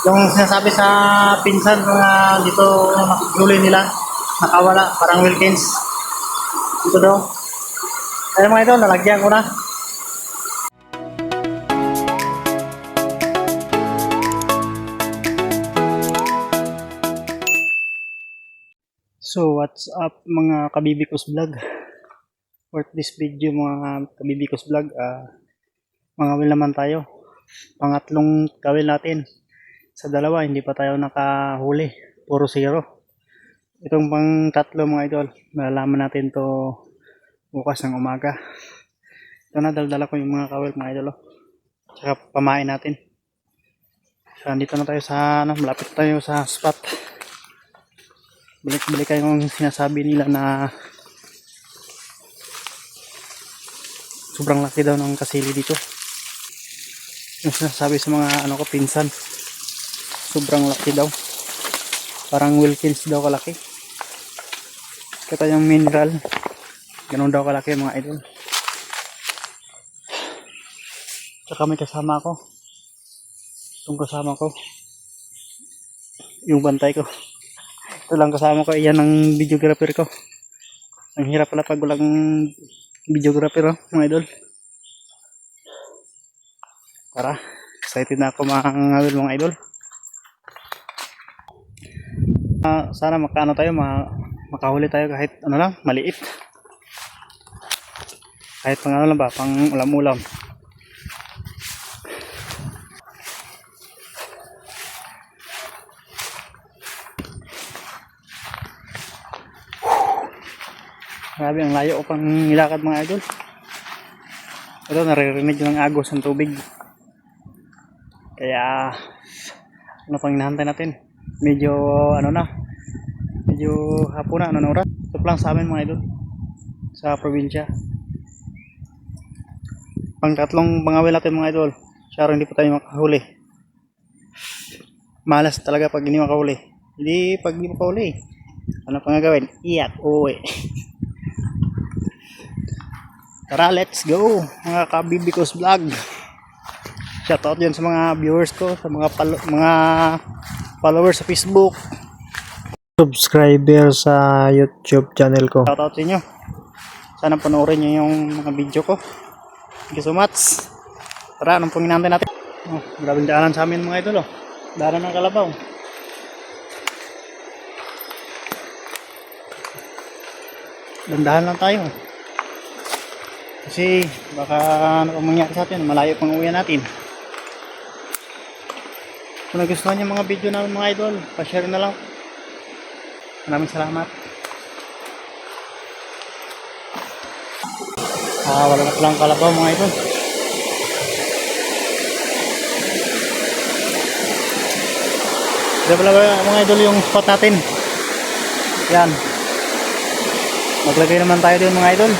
Yung sinasabi sa pinsan mga dito nakahuli nila, nakawala, parang Wilkins. Dito daw. Kaya mga idol, nalagyan ko na. So what's up mga kabibikos vlog? For this video mga kabibikos vlog, mga will naman tayo. Pangatlong kawil natin. Sa dalawa hindi pa tayo nakahuli, puro zero. Itong pang tatlo mga idol, malalaman natin to bukas ng umaga. Ito na, daldala ko yung mga kawil mga idol. Tsaka pamain natin. So andito na tayo sa malapit tayo sa spot. Balik-balik kayo yung sinasabi nila na sobrang laki daw ng kasili dito. Yung sinasabi sa mga pinsan, sobrang laki daw, parang Wilkins daw kalaki. Kaya yung mineral ganun daw kalaki mga idol. Tsaka may kasama ako, itong kasama ko, yung bantay ko. Ito lang kasama ko, iyan ang videographer ko. Ang hirap pala pag walang videographer mga idol. Tara, excited na ako mga idol. Sana makaano tayo, makahuli tayo kahit ano lang, maliit. Kahit pang ano lang ba, pang ulam-ulam. Grabe, ang layo ko pang nilakad mga idol. Ito, naririnig ng agos ng tubig. Kaya ano pang hinahantay natin? Medyo medyo hapon na, anong oras? Ito lang sa amin mga idol, sa probinsya. Pang tatlong pangawil natin mga idol. Siyaro hindi pa tayo makahuli. Malas talaga pag hindi makahuli. Hindi pag hindi makahuli, ano pang gagawin? Iyak, uwi. Tara, let's go mga kabibikos vlog. Shoutout dyan sa mga viewers ko, sa mga followers sa Facebook, subscriber sa YouTube channel ko. Shoutout sa inyo. Sana panoorin nyo yung mga video ko. Thank you so much. Tara, anong pong hinahantay natin? Oh, maraming daanan sa amin mga idol. Daanan ng kalabaw. Dandahan lang tayo. Kasi baka ano pang mangyari sa atin, malayo pang uwi natin. Kung nagustuhan niyo mga video namin mga idol, pa-share na lang. Maraming salamat. Wala na palang kalabaw mga idol. Ito pala mga idol yung spot natin. Yan. Maglagay naman tayo doon mga idol.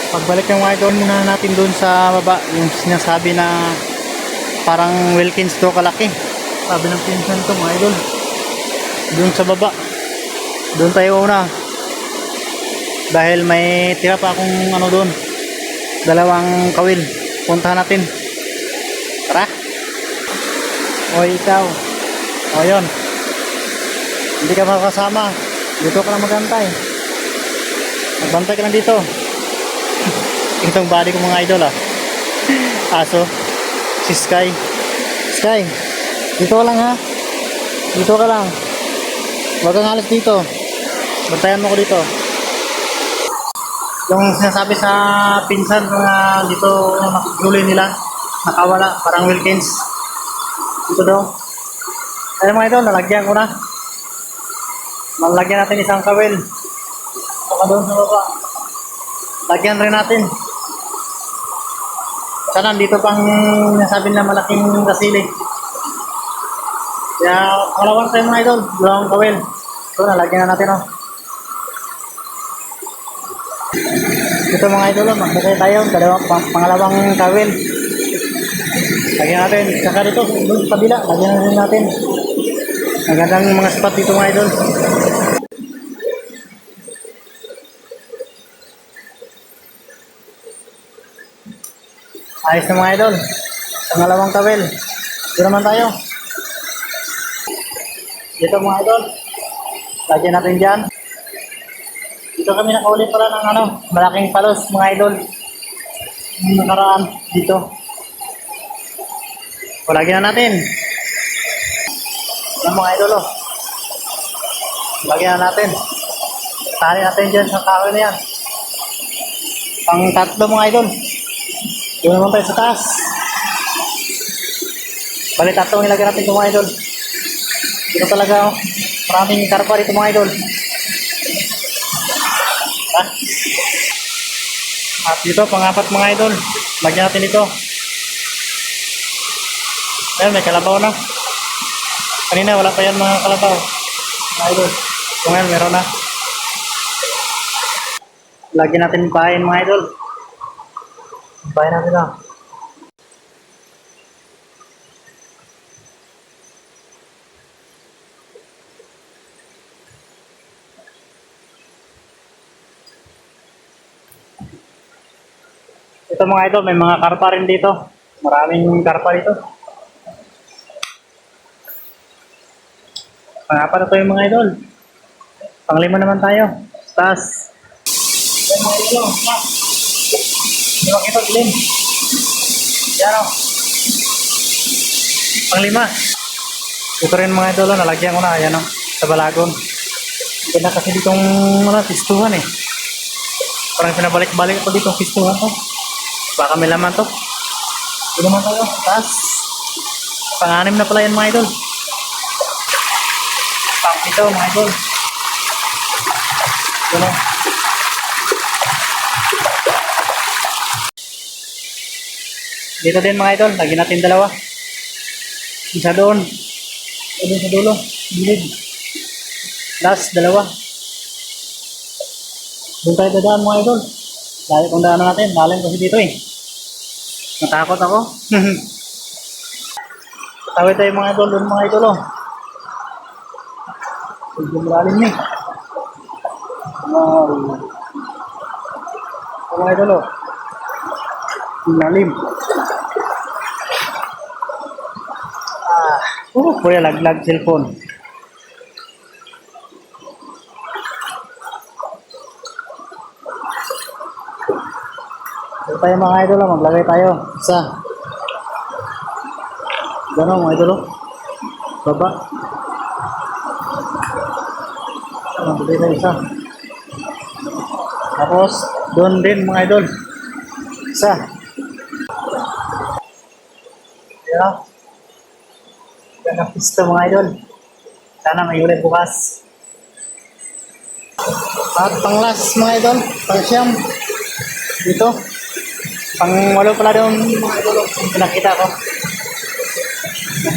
Pagbalik yung mga idol muna natin doon sa baba, yung sinasabi na parang Wilkins to kalaki. Sabi ng pinsan ko mga idol, doon sa baba, doon tayo una. Dahil may tira pa akong doon, dalawang kawil. Puntahan natin. Tara. O ikaw, o yun, hindi ka makakasama, dito ka lang magantay. Magbantay ka lang dito. Itong body ko mga idol aso, si Sky. Sky, dito ka lang ha, dito ka lang, huwag kang alas dito, bantayan mo ko dito. Yung sinasabi sa pinsan mga dito nakahuli nila, nakawala, parang Wilkins. Dito daw. Kaya mga idol, nalagyan ko na. Malagyan natin isang kawil. Saka doon sa baba, lagyan rin natin. Sana dito pang nasabi na malaking kasili. Kaya kalawang tayo mga idol, dalawang kawil. So nalagyan na natin Ito mga idol, maglagay tayo pangalawang kawil. Lagyan natin. Saka dito, doon sa kabila, lagyan na rin natin. Magandang mga spot dito mga idol. Ayos na mga idol. Pangalawang kawil. Dito naman tayo. Dito mga idol. Lagyan natin dyan. Dito kami nakahuli pala ng malaking palos mga idol. Yung nakaraan dito. O, lagyan na natin. Yan mga idol, oh. Lagyan na natin. Tali natin dyan sa kahoy na yan. Pang tatlo mga idol. Doon naman tayo sa taas. Bali tatlong ilagyan natin ito mga idol. Dito talaga, oh. Maraming karpa dito mga idol. Ha? At dito, pang-apat mga idol. Lagyan natin ito. Ayan, may kalabaw na. Kanina wala pa yan mga kalabaw. Mga idol. So ngayon, meron na. Lagyan natin bahayin mga idol. Bahayin natin na. Ito mga idol, may mga karpa rin dito. Maraming karpa dito. Pang-apat na ito yung mga idol. Pang-lima naman tayo. Taas. Yan mga idol. Hindi makita dilim. Yan o. Pang-lima. Ito rin mga idol. Nalagyan ko na. Ayan o. Sa balagon. Ganda kasi ditong pistuhan eh. Parang pinabalik-balik ko ditong pistuhan to. Baka may laman to. Ito naman tayo. Taas. Pang-anim na pala yan mga idol. Ito mga idol. Ito. Dito din mga idol. Lagyan natin dalawa. Isa doon. Ito doon sa dulo. Gilid. Last, dalawa. Doon tayo dadaan mga idol. Lalo kung daan natin. Lalim kasi dito eh. Natakot ako. Tawid tayo mga idol. Doon mga idol oh. Medyo malalim eh. Wow. Ito mga idol oh. Malalim. Kuya laglag cellphone. Ito tayo mga idol oh. Maglagay tayo. Isa. Gano'n mga idol oh. Baba. Maglagay tayo isa. Tapos doon din mga idol. Isa. Ayan. Yan ang pista mga idol. Sana may ulit bukas. At pang last mga idol. Pang siyam. Dito. Pang walo pala doon mga idol. Yung pinakita ko.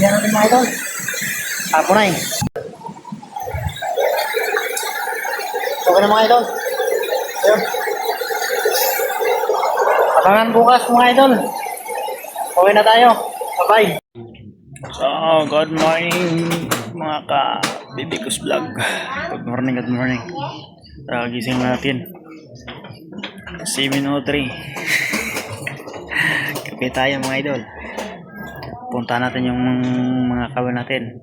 Yan natin mga idol. Tapo na eh. Okay na mga idol. Ayun. Abangan bukas mga idol. Okay na tayo. Bye-bye. So, good morning mga ka-Bibikus Vlog. Good morning, good morning. Gising natin. 7:03. Kape tayo mga idol. Punta natin yung mga kawan natin.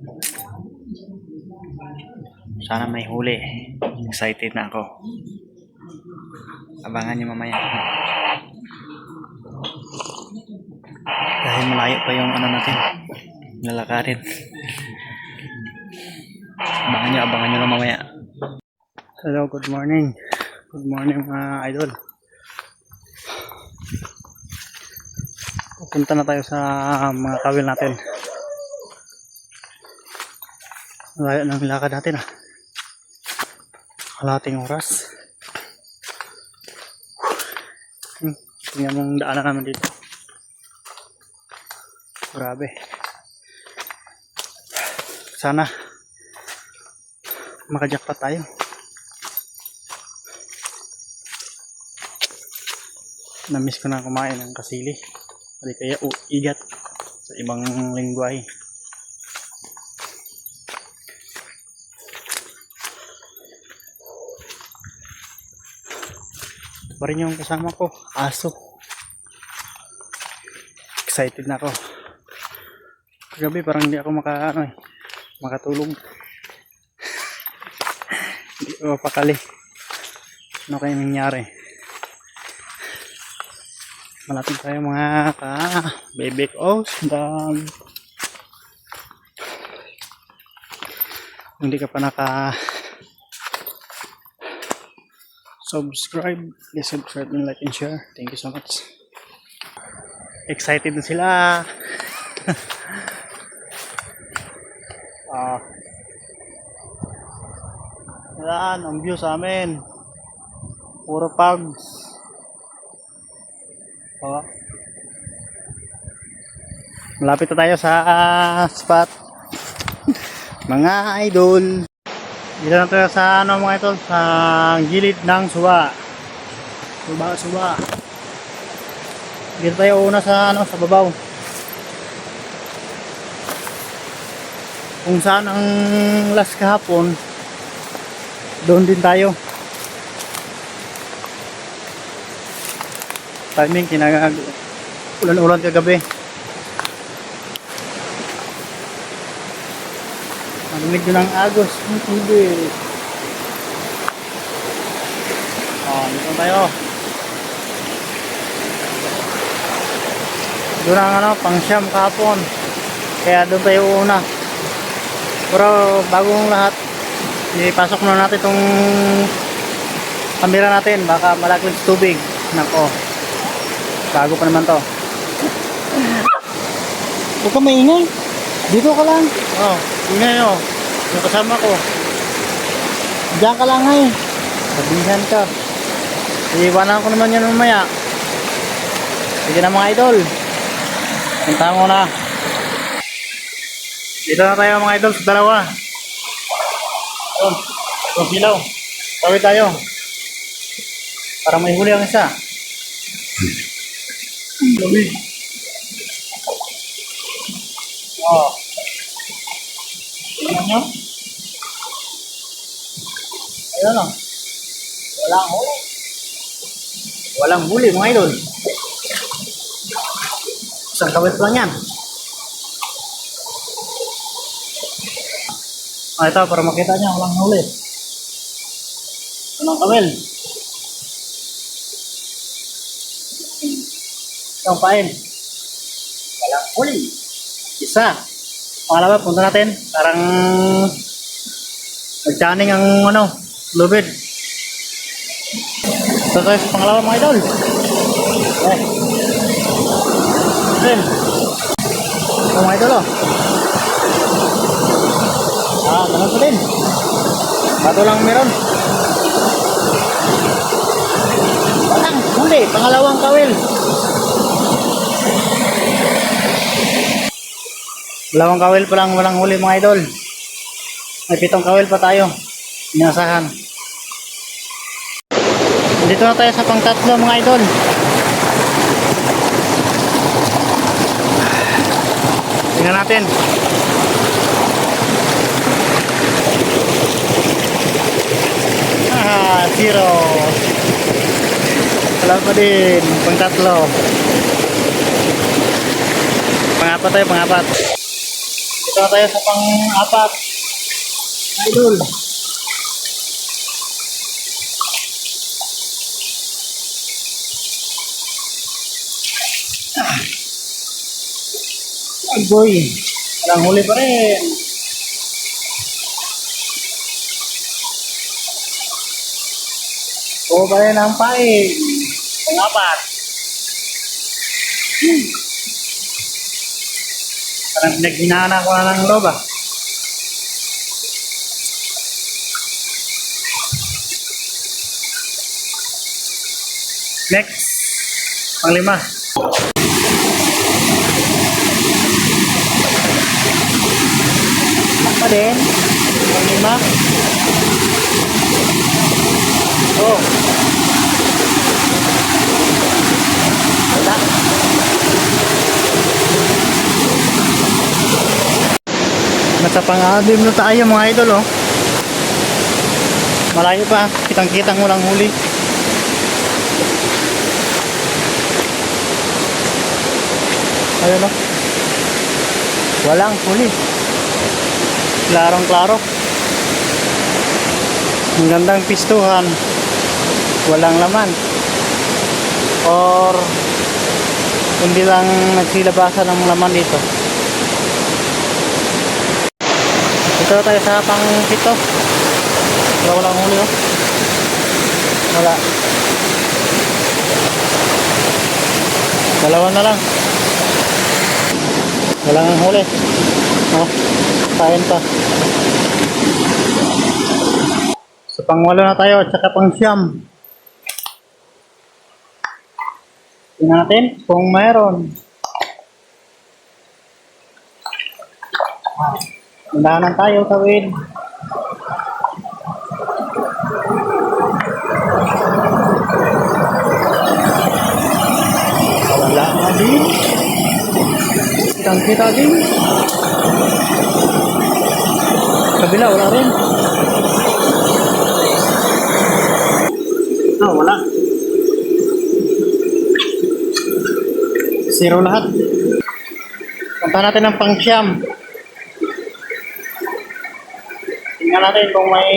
Sana may huli. Excited na ako. Abangan nyo mamaya. Dahil malayo pa yung natin. Lalakarin. Abangan nyo lang mamaya. Hello, good morning. Good morning mga idol. Pupunta na tayo sa mga kawil natin. Layo ng lakad natin ah. Kalating oras. Tingnan mong daanan naman dito. Grabe. Sana makajakpat tayo. Namiss ko na kumain ng kasili. O kaya igat sa ibang lingwahe. Pa rin yung kasama ko, aso. Excited na ako. Kagabi parang hindi ako makatulog. Hindi ko mapakali. Ano kaya nangyari? Malapit tayo mga bebek dog. Hindi ka pa subscribe, please subscribe and like and share. Thank you so much. Excited na sila. Yan ang view sa amin. Puro pugs. Malapit na tayo sa spot. Mga idol. Dito na tayo sa mga ito, sa gilid ng suba. Suba. Dito tayo una sa sa babaw. Kung saan ang last kahapon, doon din tayo. Timing ulan-ulan kagabi. Narinig doon ang agos ng tubig. Dito tayo. Doon ang pang siyam kahapon. Kaya doon tayo una. Pero bagong lahat, ipasok na natin itong kamera natin. Baka malaglag sa tubig. Nako. Bago pa naman to. Huwag ka maingay. Dito ka lang. Ingay o. Yung kasama ko. Diyan ka lang ay. Sabihan ka. Iiwanan ko naman yan mamaya. Sige na mga idol. Punta mo na. Dito na tayo mga idol sa dalawa. Itong silaw. Tawid tayo. Para may huli ang isa. Lamig. Tingnan nyo. Ayun o. Walang huli. Walang huli mga idol. Isang kawit lang yan. Ito para makita nyo. Walang huli. Walang kawil. Isang pain. Walang huli. Isa. Pangalawa, punta natin. Parang nagtiyaning ang lubid. Ito tayo sa pangalawa mga idol. Ito mga idol ganun pa din. Bato lang meron. Walang huli. Pangalawang kawil. Dalawang kawil pa lang walang huli mga idol. May 7 kawil pa tayo. Inasahan. Dito na tayo sa pang-3 mga idol. Tingnan natin. Zero. Wala pa din. Pang-3. Pang-4 tayo, pang-4. Dito na tayo sa pang-4. Idol. Boy, walang huli pa rin. O ba rin ang paing? Pang-4. Parang naghinana ko na ng loob Next, pang-5. Pa din, pang-5. Wala. Nasa pang-anim na tayo mga idol Malayo pa, kitang-kitang walang huli. Ayun Walang huli. Klarong klaro. Ang gandang pistuhan. Walang laman. Or hindi lang nagsilabasan ng laman dito. Ito tayo sa pang pito. Walang huli oh. Wala. Dalawa na lang. Walang huli. Oh, kain pa. Sa pangwalo na tayo at saka pang siyam. Tingnan natin kung mayroon. Undahanan tayo, tawid. Wala na din. Kita din. Kabila, wala rin. Wala. Zero lahat. Punta natin ang pangsyam. Tingnan natin kung may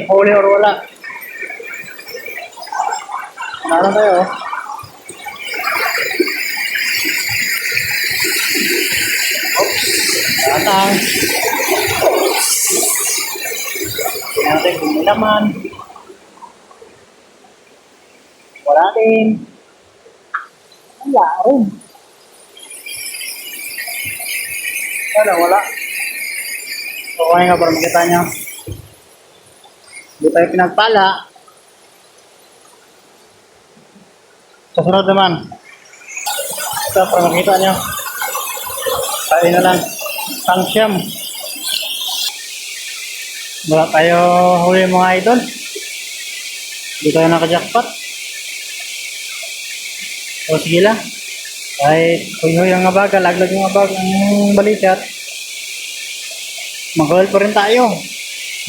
huli or wala. Naroon tayo. Datang. Tingnan natin kung may laman. Wala din. Wala rin. Wala. So, kaya nga para makita nyo. Hindi tayo pinagpala. Sa sunod naman. Ito para makita nyo. Tayo na lang. Pangsyam. Wala tayo huli mga idol. Hindi tayo naka-jackpot. O sige lang. Kahit huy-huy ang abaga, laglag yung abag ang balikat. Mag-haul pa rin tayo.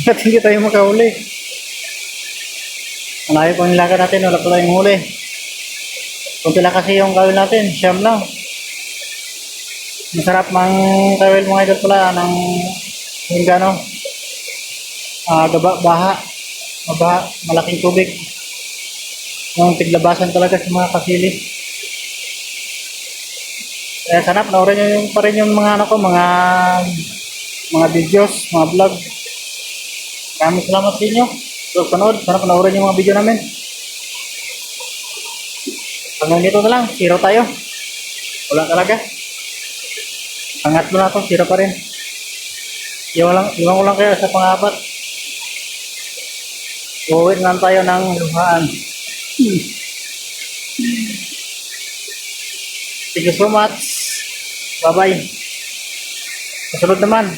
At hindi tayo makahuli. Malayo pang nilakad natin, wala pa tayong huli. Kung pila kasi yung kawil natin, siyam lang. Masarap mang kawil mga idol pala ng yung gano. Baha, malaking tubig. Yung tiglabasan talaga sa mga kasili. Kaya sana panoorin nyo yung pa rin yung mga ano ko, mga videos, mga vlog. Maraming salamat sa inyo. So, sana panoorin yung mga video namin. Hanggang dito na lang, zero tayo. Wala talaga. Pangatlo na to, zero pa rin. Iwan ko lang kayo sa pangapat. Uuwi na tayo ng luhaan. Thank you so much. Bye-bye. Kasunod naman.